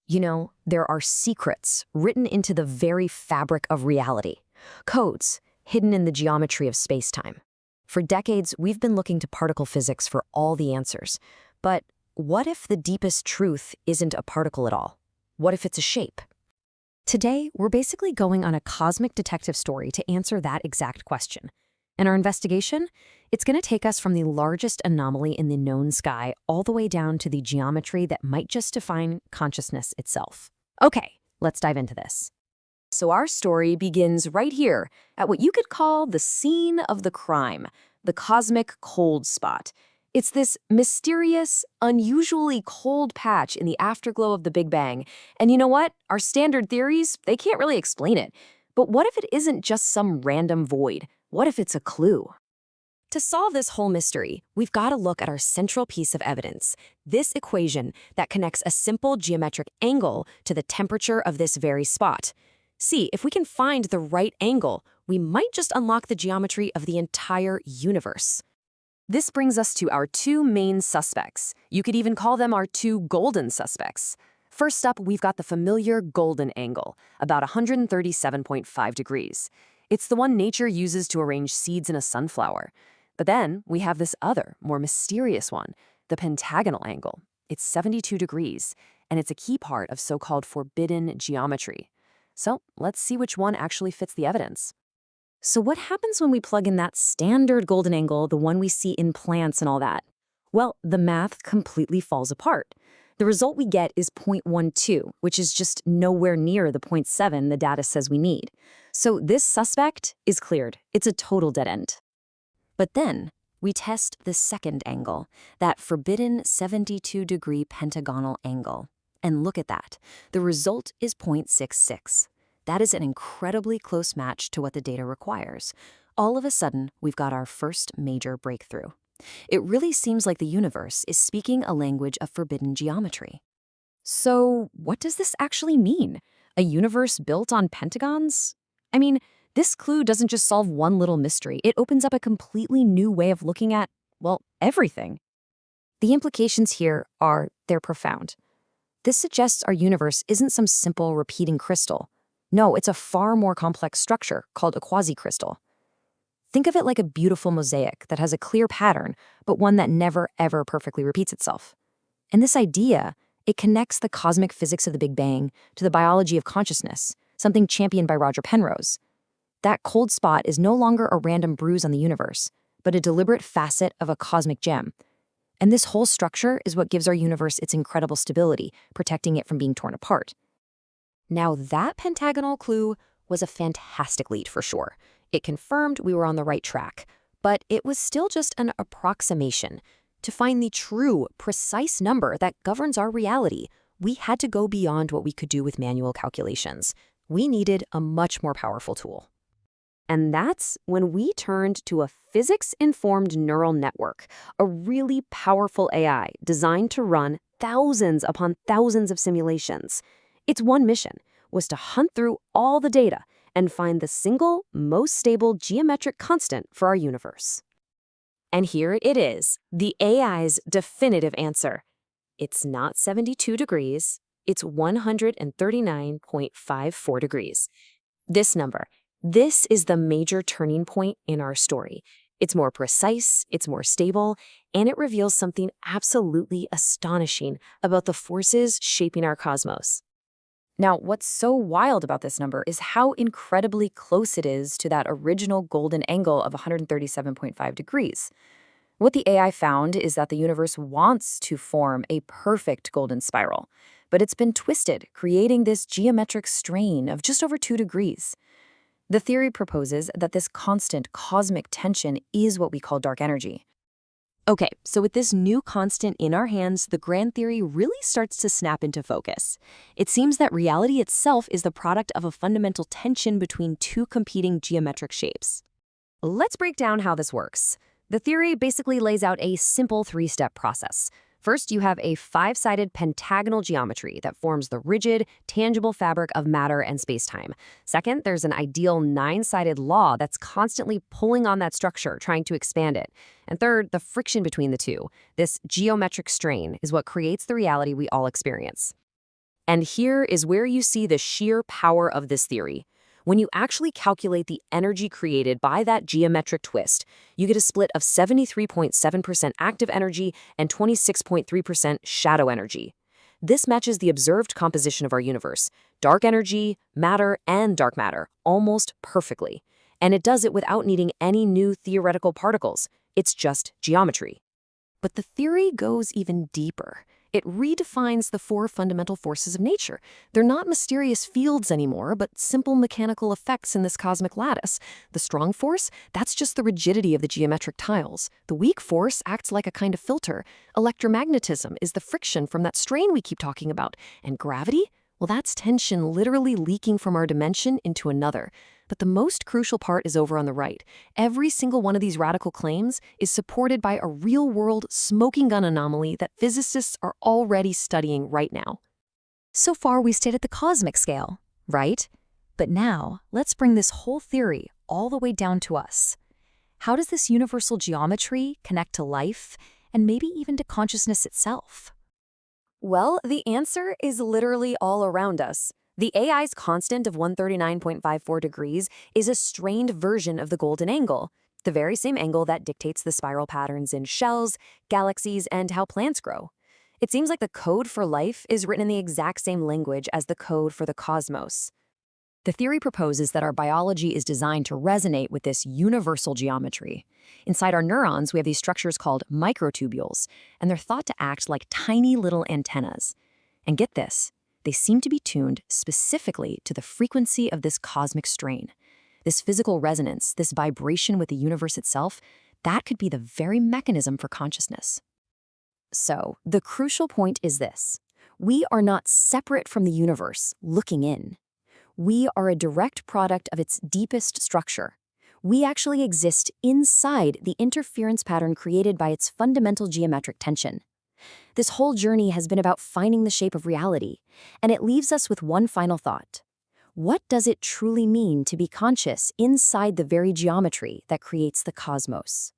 There are secrets written into the very fabric of reality, codes hidden in the geometry of space-time. For decades, we've been looking to particle physics for all the answers. But what if the deepest truth isn't a particle at all? What if it's a shape? Today, we're basically going on a cosmic detective story to answer that exact question. And our investigation? It's going to take us from the largest anomaly in the known sky all the way down to the geometry that might just define consciousness itself. Okay, let's dive into this. So our story begins right here at what you could call the scene of the crime, the cosmic cold spot. It's this mysterious, unusually cold patch in the afterglow of the Big Bang. And you know what? Our standard theories, they can't really explain it. But what if it isn't just some random void? What if it's a clue? To solve this whole mystery, we've got to look at our central piece of evidence, this equation that connects a simple geometric angle to the temperature of this very spot. See, if we can find the right angle, we might just unlock the geometry of the entire universe. This brings us to our two main suspects. You could even call them our two golden suspects. First up, we've got the familiar golden angle, about 137.5 degrees. It's the one nature uses to arrange seeds in a sunflower. But then we have this other, more mysterious one, the pentagonal angle. It's 72 degrees, and it's a key part of so-called forbidden geometry. So let's see which one actually fits the evidence. So what happens when we plug in that standard golden angle, the one we see in plants and all that? Well, the math completely falls apart. The result we get is 0.12, which is just nowhere near the 0.7 the data says we need. So this suspect is cleared. It's a total dead end. But then we test the second angle, that forbidden 72-degree pentagonal angle. And look at that. The result is 0.66. That is an incredibly close match to what the data requires. All of a sudden, we've got our first major breakthrough. It really seems like the universe is speaking a language of forbidden geometry. So what does this actually mean? A universe built on pentagons? I mean, this clue doesn't just solve one little mystery. It opens up a completely new way of looking at, well, everything. The implications here they're profound. This suggests our universe isn't some simple repeating crystal. No, it's a far more complex structure called a quasicrystal. Think of it like a beautiful mosaic that has a clear pattern, but one that never, ever perfectly repeats itself. And this idea, it connects the cosmic physics of the Big Bang to the biology of consciousness, something championed by Roger Penrose. That cold spot is no longer a random bruise on the universe, but a deliberate facet of a cosmic gem. And this whole structure is what gives our universe its incredible stability, protecting it from being torn apart. Now, that pentagonal clue was a fantastic lead for sure. It confirmed we were on the right track, but it was still just an approximation. To find the true, precise number that governs our reality, we had to go beyond what we could do with manual calculations. We needed a much more powerful tool. And that's when we turned to a physics-informed neural network, a really powerful AI designed to run thousands upon thousands of simulations. Its one mission was to hunt through all the data and find the single, most stable geometric constant for our universe. And here it is, the AI's definitive answer. It's not 72 degrees, it's 139.54 degrees. This number, this is the major turning point in our story. It's more precise, it's more stable, and it reveals something absolutely astonishing about the forces shaping our cosmos. Now, what's so wild about this number is how incredibly close it is to that original golden angle of 137.5 degrees. What the AI found is that the universe wants to form a perfect golden spiral, but it's been twisted, creating this geometric strain of just over 2 degrees. The theory proposes that this constant cosmic tension is what we call dark energy. Okay, so with this new constant in our hands, the grand theory really starts to snap into focus. It seems that reality itself is the product of a fundamental tension between two competing geometric shapes. Let's break down how this works. The theory basically lays out a simple three-step process. First, you have a five-sided pentagonal geometry that forms the rigid, tangible fabric of matter and space-time. Second, there's an ideal nine-sided law that's constantly pulling on that structure, trying to expand it. And third, the friction between the two, this geometric strain, is what creates the reality we all experience. And here is where you see the sheer power of this theory. When you actually calculate the energy created by that geometric twist, you get a split of 73.7% active energy and 26.3% shadow energy. This matches the observed composition of our universe, dark energy, matter, and dark matter, almost perfectly. And it does it without needing any new theoretical particles. It's just geometry. But the theory goes even deeper. It redefines the four fundamental forces of nature. They're not mysterious fields anymore, but simple mechanical effects in this cosmic lattice. The strong force, that's just the rigidity of the geometric tiles. The weak force acts like a kind of filter. Electromagnetism is the friction from that strain we keep talking about. And gravity? Well, that's tension literally leaking from our dimension into another. But the most crucial part is over on the right. Every single one of these radical claims is supported by a real-world smoking gun anomaly that physicists are already studying right now. So far, we stayed at the cosmic scale, right? But now, let's bring this whole theory all the way down to us. How does this universal geometry connect to life, and maybe even to consciousness itself? Well, the answer is literally all around us. The AI's constant of 139.54 degrees is a strained version of the golden angle, the very same angle that dictates the spiral patterns in shells, galaxies, and how plants grow. It seems like the code for life is written in the exact same language as the code for the cosmos. The theory proposes that our biology is designed to resonate with this universal geometry. Inside our neurons, we have these structures called microtubules, and they're thought to act like tiny little antennas. And get this, they seem to be tuned specifically to the frequency of this cosmic strain. This physical resonance, this vibration with the universe itself, that could be the very mechanism for consciousness. So, the crucial point is this. We are not separate from the universe, looking in. We are a direct product of its deepest structure. We actually exist inside the interference pattern created by its fundamental geometric tension. This whole journey has been about finding the shape of reality, and it leaves us with one final thought. What does it truly mean to be conscious inside the very geometry that creates the cosmos?